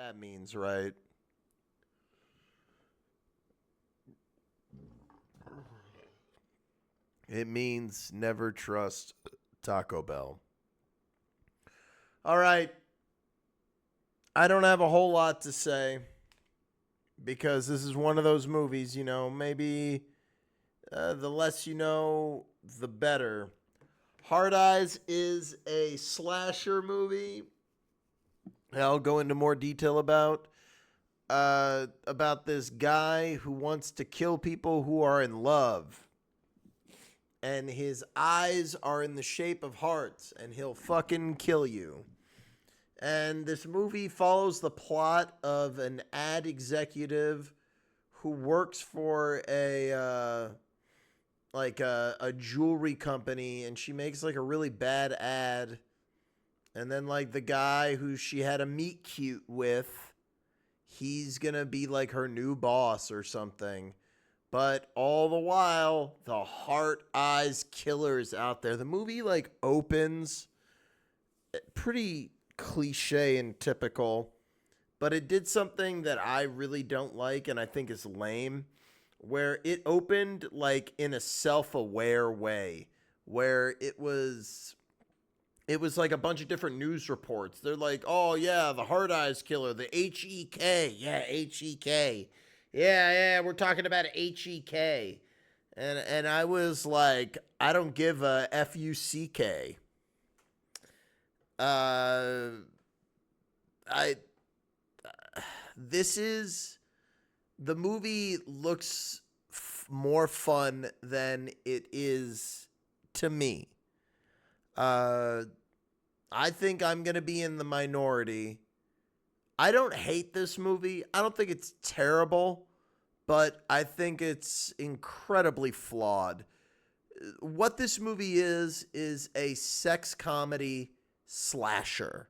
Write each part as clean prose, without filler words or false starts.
that means, right? It means never trust Taco Bell. All right. I don't have a whole lot to say because this is one of those movies, maybe the less you know, the better. Hard Eyes is a slasher movie. I'll go into more detail about this guy who wants to kill people who are in love. And his eyes are in the shape of hearts, and he'll fucking kill you. And this movie follows the plot of an ad executive who works for a jewelry company, and she makes like a really bad ad. And then like the guy who she had a meet cute with, he's gonna be like her new boss or something. But all the while, the heart eyes killer's out there. The movie like opens pretty cliche and typical, but it did something that I really don't like and I think is lame, where it opened like in a self-aware way, where it was like a bunch of different news reports. They're like, oh yeah, the hard eyes killer, the HEK. Yeah, HEK. Yeah, we're talking about HEK. And I was like, I don't give a FUCK. I this is the movie looks more fun than it is to me. I think I'm going to be in the minority. I don't hate this movie. I don't think it's terrible, but I think it's incredibly flawed. What this movie is a sex comedy slasher,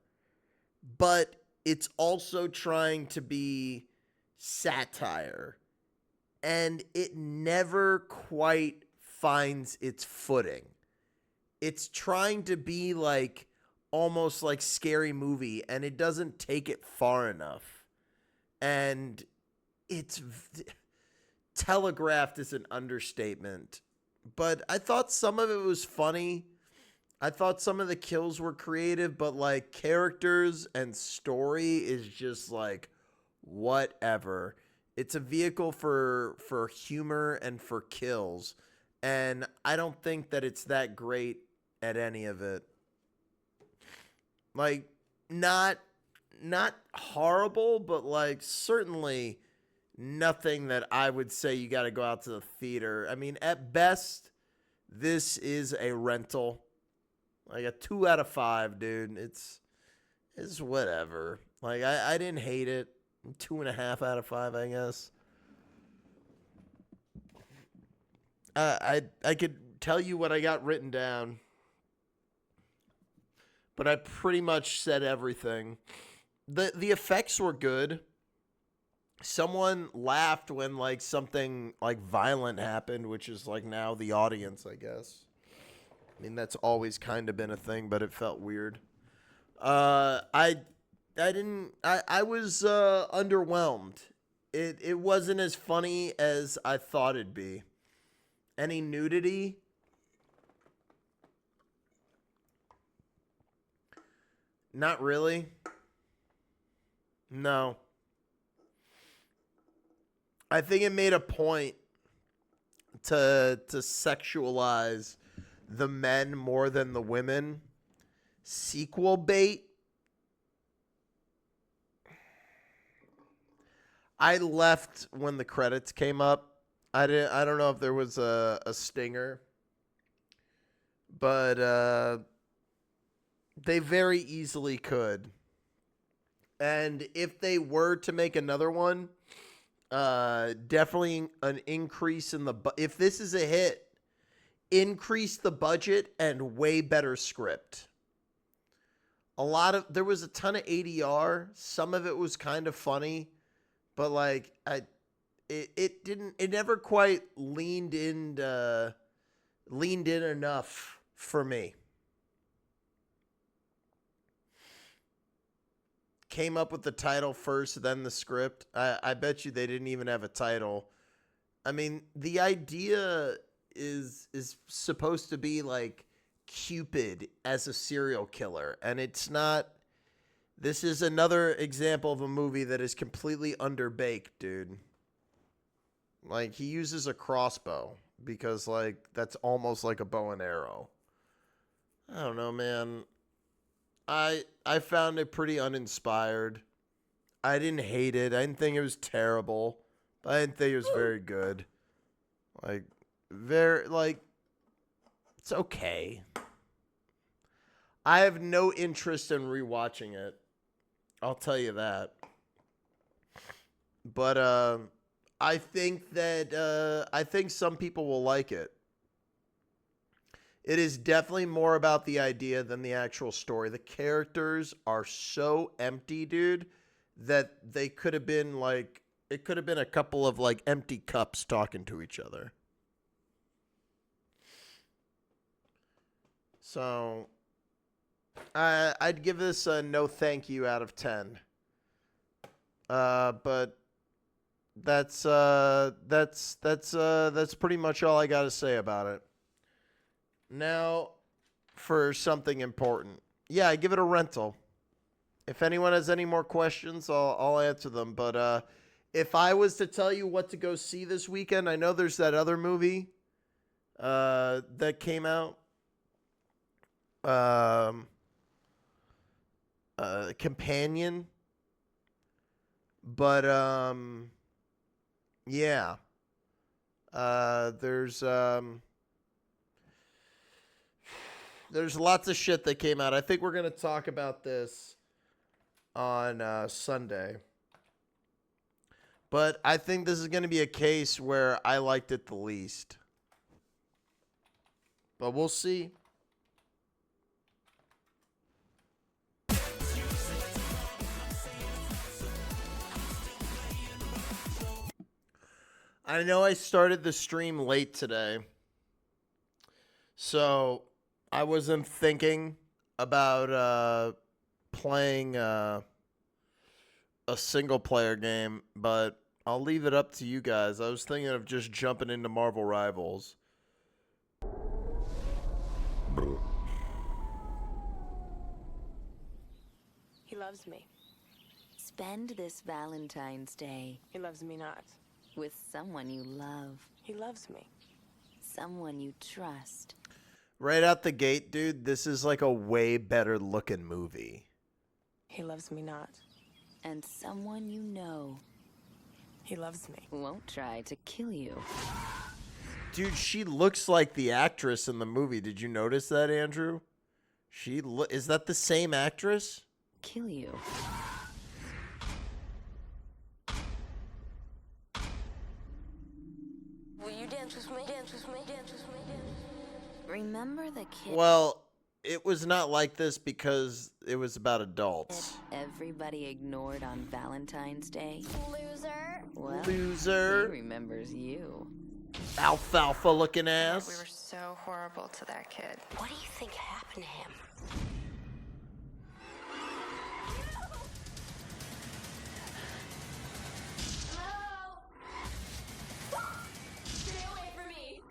but it's also trying to be satire, and it never quite finds its footing. It's trying to be like almost like Scary Movie, and it doesn't take it far enough. And it's telegraphed is an understatement. But I thought some of it was funny. I thought some of the kills were creative, but like characters and story is just like whatever. It's a vehicle for humor and for kills. And I don't think that it's that great at any of it. Like not horrible, but like certainly nothing that I would say you got to go out to the theater. I mean, at best, this is a rental. Like a 2 out of 5, dude. It's whatever. Like I didn't hate it. 2.5 out of 5, I guess. I could tell you what I got written down, but I pretty much said everything. The effects were good. Someone laughed when like something like violent happened, which is like now the audience, I guess. I mean, that's always kind of been a thing, but it felt weird. I was underwhelmed. It wasn't as funny as I thought it'd be. Any nudity? Not really. No. I think it made a point to sexualize the men more than the women. Sequel bait. I left when the credits came up. I don't know if there was a stinger, but they very easily could. And if they were to make another one, definitely an increase in the if this is a hit, increase the budget and way better script. There was a ton of ADR. Some of it was kind of funny, but like it never quite leaned in enough for me. came up with the title first, then the script. I bet you they didn't even have a title. I mean, the idea is supposed to be like Cupid as a serial killer, and it's not. This is another example of a movie that is completely underbaked, dude. Like, he uses a crossbow because, like, that's almost like a bow and arrow. I don't know, man. I found it pretty uninspired. I didn't hate it. I didn't think it was terrible. But I didn't think it was very good. Like, it's okay. I have no interest in rewatching it. I'll tell you that. But I think that I think some people will like it. It is definitely more about the idea than the actual story. The characters are so empty, dude, that they could have been like, it could have been a couple of like empty cups talking to each other. So I'd give this a no thank you out of 10. But that's pretty much all I got to say about it. Now, for something important. Yeah, I give it a rental. If anyone has any more questions, I'll answer them. But if I was to tell you what to go see this weekend, I know there's that other movie that came out. Companion. But yeah. There's lots of shit that came out. I think we're going to talk about this on Sunday. But I think this is going to be a case where I liked it the least. But we'll see. I know I started the stream late today. So I wasn't thinking about playing a single player game, but I'll leave it up to you guys. I was thinking of just jumping into Marvel Rivals. He loves me. Spend this Valentine's Day He loves me not. with someone you love, He loves me. someone you trust. Right out the gate, dude, this is like a way better looking movie. He loves me not. And someone you know He loves me. won't try to kill you. Dude, she looks like the actress in the movie. Did you notice that, Andrew? Is that the same actress? Kill you. Will you dance with me? Dance with me? Dance with me? Remember the kid Well, it was not like this because it was about adults. everybody ignored on Valentine's Day? Loser. Well, Loser. he remembers you. Alfalfa looking ass. We were so horrible to that kid. What do you think happened to him? Stay away from me.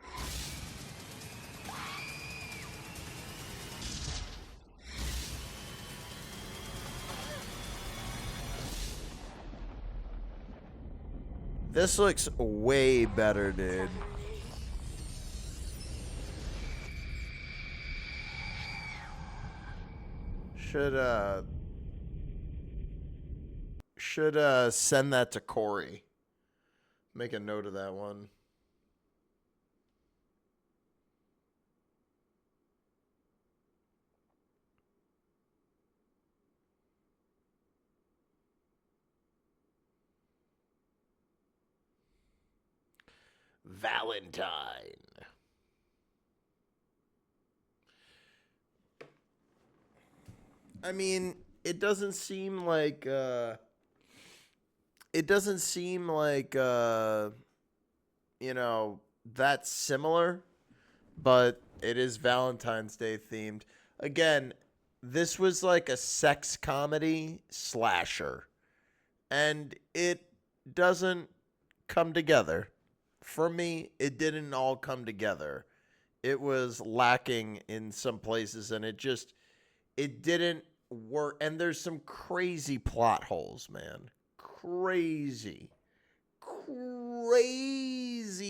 This looks way better, dude. Should send that to Corey. Make a note of that one. Valentine. I mean, it doesn't seem like you know, that's similar, but it is Valentine's Day themed. Again, this was like a sex comedy slasher, and it doesn't come together. For me, it didn't all come together. It was lacking in some places, and it didn't work. And there's some crazy plot holes, man. Crazy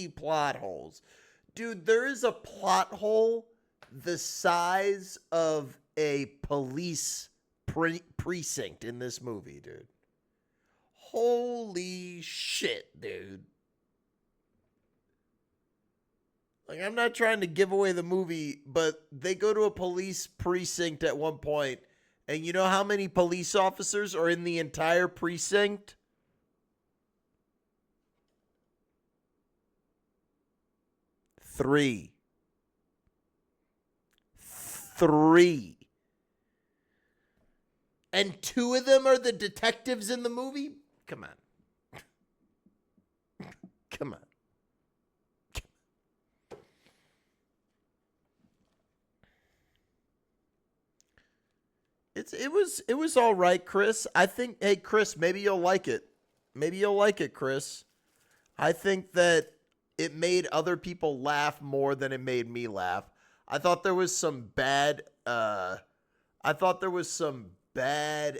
plot holes. Dude, there is a plot hole the size of a police precinct in this movie, dude. Holy shit, dude. Like, I'm not trying to give away the movie, but they go to a police precinct at one point, and you know how many police officers are in the entire precinct? 3. 3. And 2 of them are the detectives in the movie? Come on. Come on. It was all right, Chris. I think, hey, Chris, maybe you'll like it. Maybe you'll like it, Chris. I think that it made other people laugh more than it made me laugh. I thought there was some bad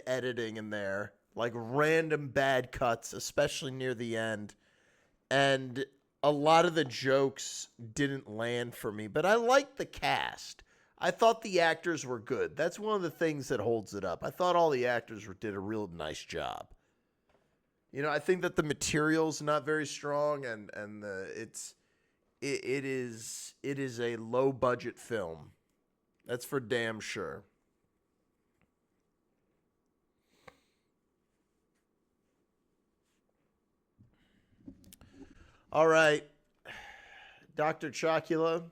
editing in there, like random bad cuts, especially near the end. And a lot of the jokes didn't land for me, but I liked the cast. I thought the actors were good. That's one of the things that holds it up. I thought all the actors did a real nice job. You know, I think that the material's not very strong, and it is a low budget film. That's for damn sure. All right, Dr. Chocula.